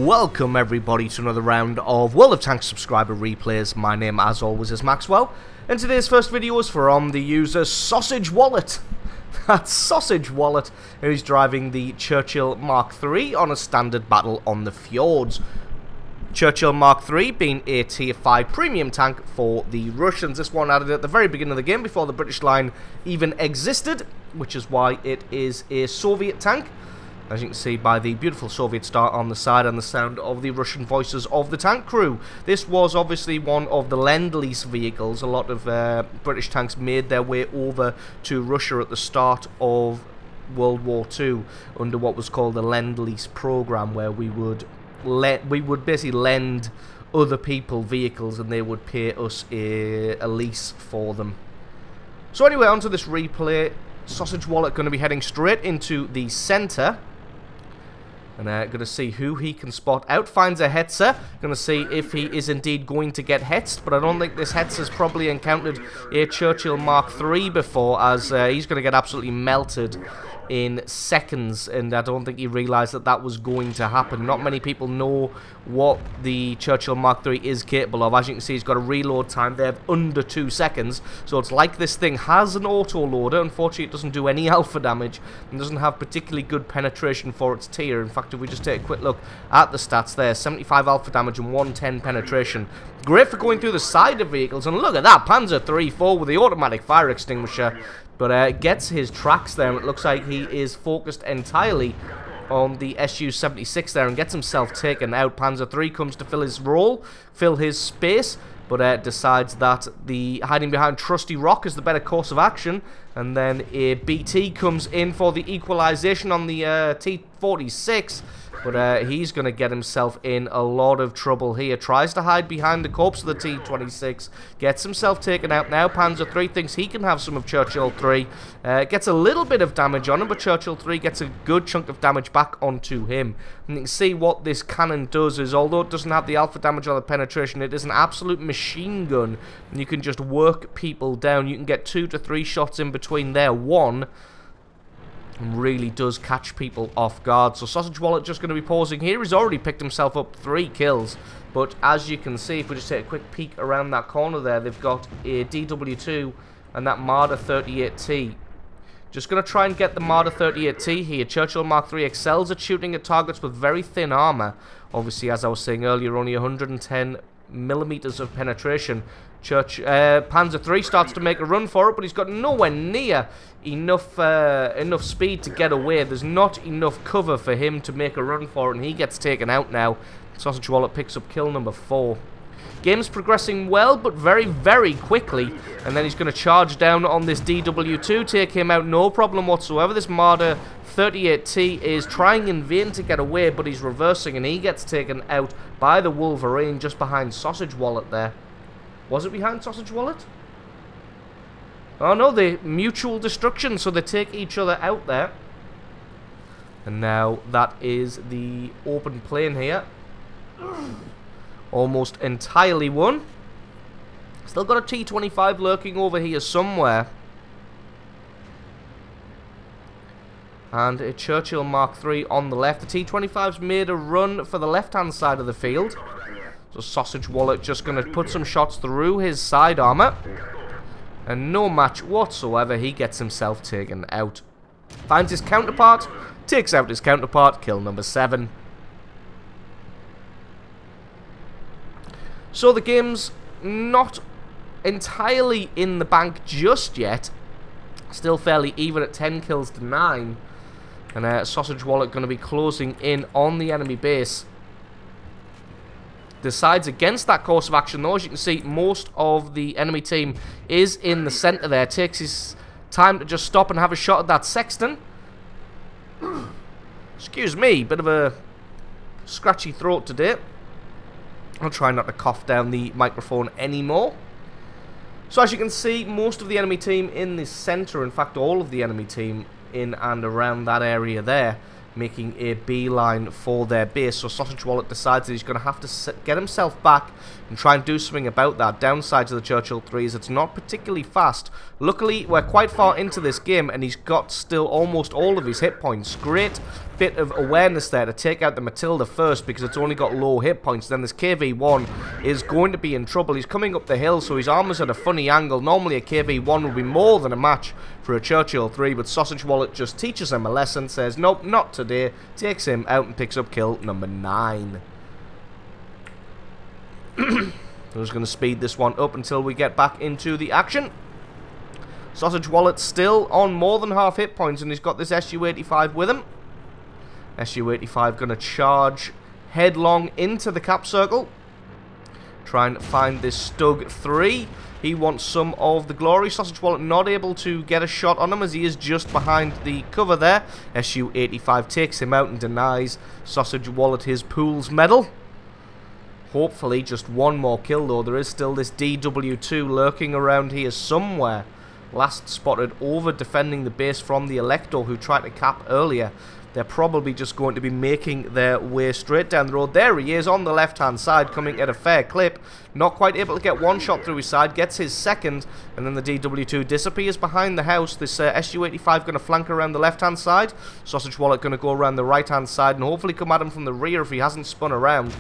Welcome everybody to another round of World of Tanks subscriber replays. My name as always is Maxwell, and today's first video is from the user Sausage Wallet. That's Sausage Wallet, who's driving the Churchill Mk.III on a standard battle on the fjords. Churchill Mk.III being a tier 5 premium tank for the Russians. This one added at the very beginning of the game before the British line even existed, which is why it is a Soviet tank. As you can see by the beautiful Soviet star on the side and the sound of the Russian voices of the tank crew. This was obviously one of the Lend-Lease vehicles. A lot of British tanks made their way over to Russia at the start of World War II under what was called the Lend-Lease program, where we would basically lend other people vehicles and they would pay us a lease for them. So anyway, onto this replay. Sausage Wallet going to be heading straight into the centre. And going to see who he can spot out. Finds a Hetzer. Going to see if he is indeed going to get hetzed. But I don't think this Hetzer's probably encountered a Churchill Mk.III before, as he's going to get absolutely melted in seconds, and I don't think he realised that that was going to happen. Not many people know what the Churchill Mk.III is capable of. As you can see, he's got a reload time there of under 2 seconds, so it's like this thing has an auto-loader. Unfortunately, it doesn't do any alpha damage and doesn't have particularly good penetration for its tier. In fact, if we just take a quick look at the stats there, 75 alpha damage and 110 penetration. Great for going through the side of vehicles, and look at that, Pz.IV with the automatic fire extinguisher. But gets his tracks there, and it looks like he is focused entirely on the Su-76 there and gets himself taken out. Pz.III comes to fill his role, fill his space, but decides that the hiding behind Trusty Rock is the better course of action. And then a BT comes in for the equalization on the T-46. But he's going to get himself in a lot of trouble here. Tries to hide behind the corpse of the T-26. Gets himself taken out now. Pz.III thinks he can have some of Churchill 3. Gets a little bit of damage on him, but Churchill 3 gets a good chunk of damage back onto him. And you can see what this cannon does is, although it doesn't have the alpha damage or the penetration, it is an absolute machine gun. And you can just work people down. You can get 2 to 3 shots in between there. One really does catch people off guard. So Sausage Wallet just going to be pausing here. He's already picked himself up 3 kills, but as you can see, if we just take a quick peek around that corner there, they've got a DW2 and that Marder 38T. Just going to try and get the Marder 38T here. Churchill Mk.III excels at shooting at targets with very thin armor. Obviously, as I was saying earlier, only 110 millimeters of penetration. Pz.III starts to make a run for it, but he's got nowhere near enough speed to get away. There's not enough cover for him to make a run for it, and he gets taken out now. Sausage Wallet picks up kill number 4. Game's progressing well, but very, very quickly. And then he's going to charge down on this DW2, take him out, no problem whatsoever. This Marder 38T is trying in vain to get away, but he's reversing, and he gets taken out by the Wolverine just behind Sausage Wallet there. Was it behind Sausage Wallet? Oh no, they mutual destruction, so they take each other out there. And now that is the open plane here. Almost entirely won. Still got a T-25 lurking over here somewhere. And a Churchill Mk.III on the left. The T-25's made a run for the left-hand side of the field. So Sausage Wallet just going to put some shots through his side armor. And no match whatsoever. He gets himself taken out. Finds his counterpart. Takes out his counterpart. Kill number 7. So the game's not entirely in the bank just yet. Still fairly even at 10 kills to 9. And Sausage Wallet going to be closing in on the enemy base. Decides against that course of action though. As you can see, most of the enemy team is in the centre there. Takes his time to just stop and have a shot at that Sexton. Excuse me, bit of a scratchy throat today. I'll try not to cough down the microphone anymore. So as you can see, most of the enemy team in the centre, in fact all of the enemy team in and around that area there, making a beeline for their base. So Sausage Wallet decides that he's going to have to get himself back and try and do something about that. Downside to the Churchill 3 is it's not particularly fast. Luckily, we're quite far into this game, and he's got still almost all of his hit points. Great bit of awareness there to take out the Matilda first, because it's only got low hit points. Then this KV-1 is going to be in trouble. He's coming up the hill, so his armor's at a funny angle. Normally a KV-1 would be more than a match for a Churchill 3, but Sausage Wallet just teaches him a lesson, says, nope, not today, takes him out and picks up kill number 9. I'm just going to speed this one up until we get back into the action. Sausage Wallet still on more than half hit points, and he's got this Su-85 with him. Su-85 going to charge headlong into the cap circle. Trying to find this Pz.IV. He wants some of the glory. Sausage Wallet not able to get a shot on him as he is just behind the cover there. Su-85 takes him out and denies Sausage Wallet his Pool's medal. Hopefully just one more kill though. There is still this DW2 lurking around here somewhere. Last spotted over defending the base from the Elector who tried to cap earlier. They're probably just going to be making their way straight down the road. There he is on the left-hand side, coming at a fair clip. Not quite able to get one shot through his side. Gets his second, and then the DW2 disappears behind the house. This Su-85 going to flank around the left-hand side. Sausage Wallet going to go around the right-hand side and hopefully come at him from the rear if he hasn't spun around.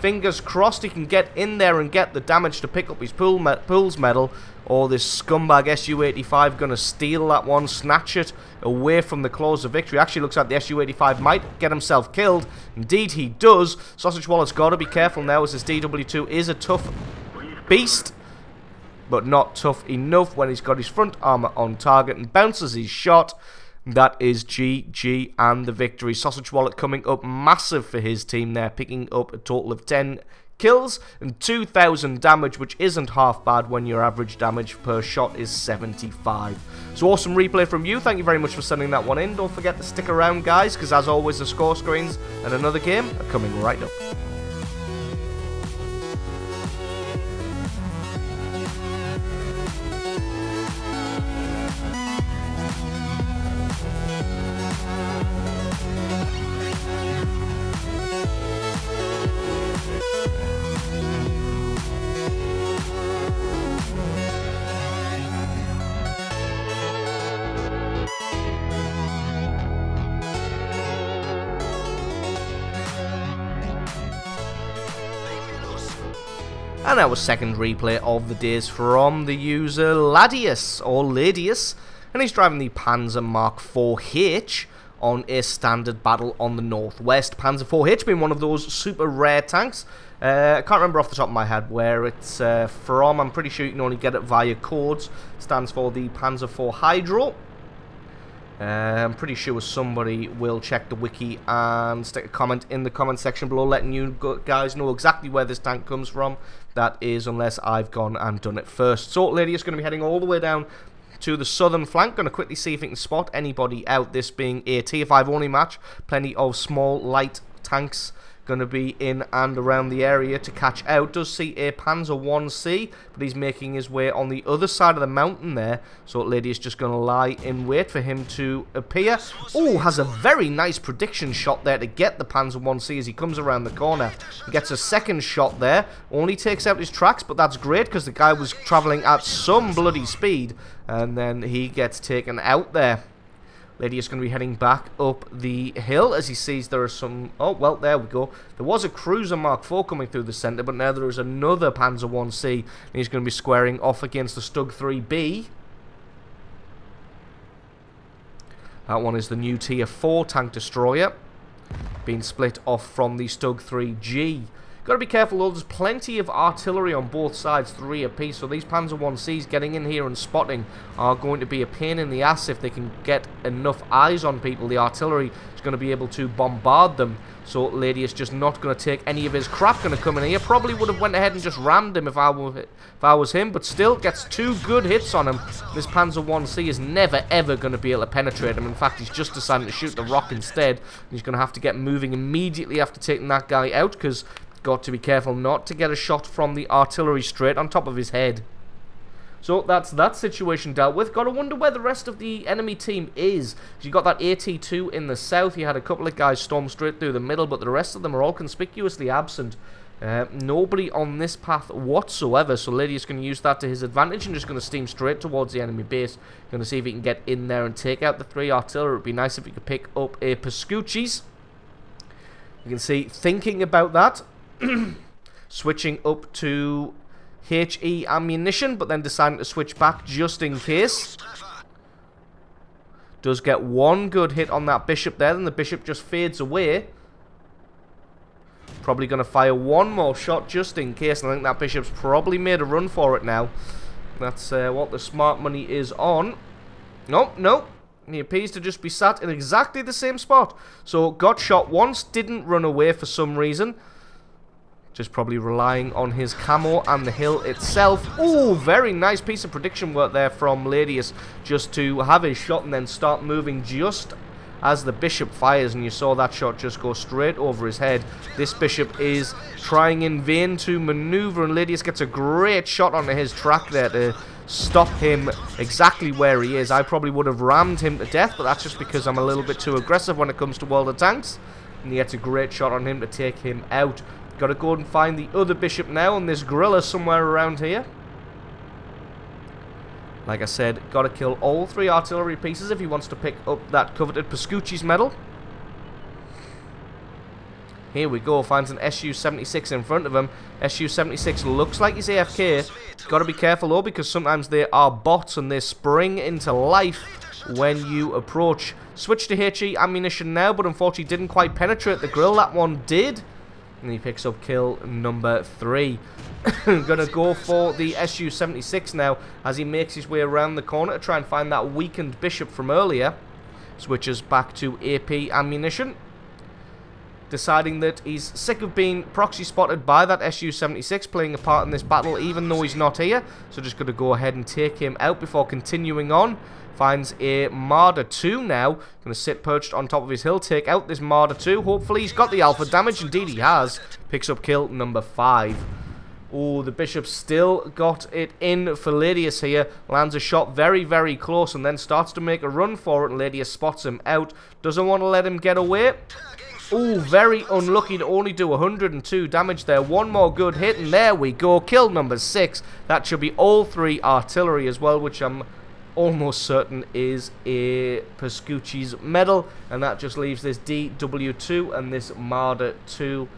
Fingers crossed he can get in there and get the damage to pick up his Pool's medal. Or this scumbag Su-85 going to steal that one, snatch it away from the claws of victory. Actually looks like the Su-85 might get himself killed. Indeed he does. Sausage Wallet's got to be careful now as this DW2 is a tough beast, but not tough enough when he's got his front armor on target and bounces his shot. That is GG and the victory. Sausage Wallet coming up massive for his team there, picking up a total of 10 kills and 2,000 damage, which isn't half bad when your average damage per shot is 75. So awesome replay from you. Thank you very much for sending that one in. Don't forget to stick around, guys, because as always, the score screens and another game are coming right up. And our second replay of the day is from the user Ladius, or Ladius, and he's driving the Panzer Mark-IV-H on a standard battle on the northwest. Panzer IV-H being one of those super rare tanks. I can't remember off the top of my head where it's from. I'm pretty sure you can only get it via codes. It stands for the Panzer IV Hydro. I'm pretty sure somebody will check the wiki and stick a comment in the comment section below letting you guys know exactly where this tank comes from. That is, unless I've gone and done it first. So, Lady is going to be heading all the way down to the southern flank. Going to quickly see if he can spot anybody out. This being a tier 5 only match. Plenty of small, light tanks going to be in and around the area to catch out. Does see a Panzer 1C, but he's making his way on the other side of the mountain there. So Lady is just going to lie in wait for him to appear. Oh, has a very nice prediction shot there to get the Panzer 1C as he comes around the corner. He gets a second shot there. Only takes out his tracks, but that's great because the guy was traveling at some bloody speed. And then he gets taken out there. Lady is going to be heading back up the hill as he sees there are some... Oh, well, there we go. There was a Cruiser Mark IV coming through the centre, but now there is another Panzer 1C. And he's going to be squaring off against the Pz.IV-B. That one is the new tier 4 tank destroyer, being split off from the Pz.IV-G. Got to be careful though, there's plenty of artillery on both sides, 3 apiece, so these Panzer 1Cs getting in here and spotting are going to be a pain in the ass if they can get enough eyes on people. The artillery is going to be able to bombard them, so Lady is just not going to take any of his crap. Going to come in here, probably would have went ahead and just rammed him if I was him, but still gets 2 good hits on him. This Panzer 1C is never ever going to be able to penetrate him. In fact, he's just decided to shoot the rock instead. He's going to have to get moving immediately after taking that guy out, because got to be careful not to get a shot from the artillery straight on top of his head. So that's that situation dealt with. Got to wonder where the rest of the enemy team is. You got that AT2 in the south. You had a couple of guys storm straight through the middle, but the rest of them are all conspicuously absent. Nobody on this path whatsoever, so Lady's going to use that to his advantage and just going to steam straight towards the enemy base. Going to see if he can get in there and take out the 3 artillery. It would be nice if he could pick up a Pz.IV. You can see, thinking about that, switching up to HE ammunition, but then deciding to switch back just in case. Does get one good hit on that bishop there, then the bishop just fades away. Probably going to fire one more shot just in case, and I think that bishop's probably made a run for it now. That's what the smart money is on. Nope, nope. He appears to just be sat in exactly the same spot. So, got shot once, didn't run away for some reason. Just probably relying on his camo and the hill itself. Oh, very nice piece of prediction work there from Ladius. Just to have his shot and then start moving just as the bishop fires. And you saw that shot just go straight over his head. This bishop is trying in vain to maneuver. And Ladius gets a great shot onto his track there to stop him exactly where he is. I probably would have rammed him to death, but that's just because I'm a little bit too aggressive when it comes to World of Tanks. And he gets a great shot on him to take him out. Got to go and find the other bishop now on this gorilla somewhere around here. Like I said, got to kill all 3 artillery pieces if he wants to pick up that coveted Pz.IV medal. Here we go, finds an Su-76 in front of him. Su-76 looks like he's AFK. Got to be careful though, because sometimes they are bots and they spring into life when you approach. Switch to HE ammunition now, but unfortunately didn't quite penetrate the grill. That one did. And he picks up kill number 3. Gonna go for the Su-76 now as he makes his way around the corner to try and find that weakened bishop from earlier. Switches back to AP ammunition. Deciding that he's sick of being proxy spotted by that Su-76 playing a part in this battle even though he's not here. So just gonna go ahead and take him out before continuing on. Finds a Marder 2 now. Going to sit perched on top of his hill. Take out this Marder 2. Hopefully he's got the alpha damage. Indeed he has. Picks up kill number 5. Oh, the bishop still got it in for Ladius here. Lands a shot very, very close and then starts to make a run for it. And Ladius spots him out. Doesn't want to let him get away. Oh, very unlucky to only do 102 damage there. One more good hit and there we go. Kill number 6. That should be all 3 artillery as well, which I'm almost certain is a Pz.IV's medal, and that just leaves this DW2 and this Marder 2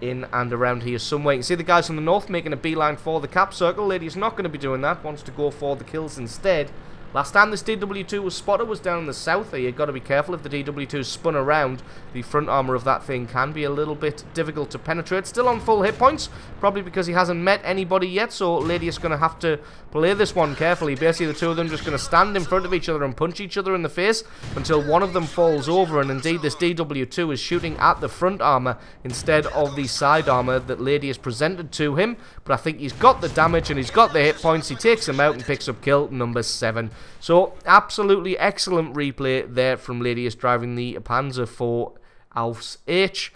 in and around here somewhere. You can see the guys from the north making a beeline for the cap circle. Lady's not going to be doing that, wants to go for the kills instead. Last time this DW2 was spotted was down in the south here. You've got to be careful if the DW2 spun around. The front armor of that thing can be a little bit difficult to penetrate. Still on full hit points, probably because he hasn't met anybody yet, so Lady is going to have to play this one carefully. Basically, the two of them just going to stand in front of each other and punch each other in the face until one of them falls over, and indeed this DW2 is shooting at the front armor instead of the side armor that Lady has presented to him. But I think he's got the damage and he's got the hit points. He takes him out and picks up kill number 7. So, absolutely excellent replay there from Ladius driving the Panzer IV Alf's H,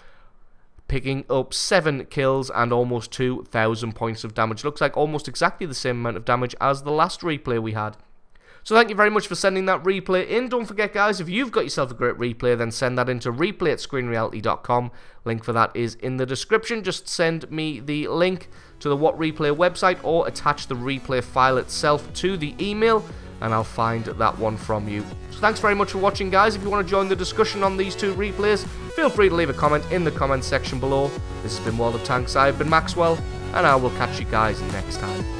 picking up 7 kills and almost 2,000 points of damage. Looks like almost exactly the same amount of damage as the last replay we had. So thank you very much for sending that replay in. Don't forget, guys, if you've got yourself a great replay, then send that into replay@screenreality.com. Link for that is in the description. Just send me the link to the What Replay website or attach the replay file itself to the email, and I'll find that one from you. So thanks very much for watching, guys. If you want to join the discussion on these 2 replays, feel free to leave a comment in the comments section below. This has been World of Tanks. I've been Maxwell, and I will catch you guys next time.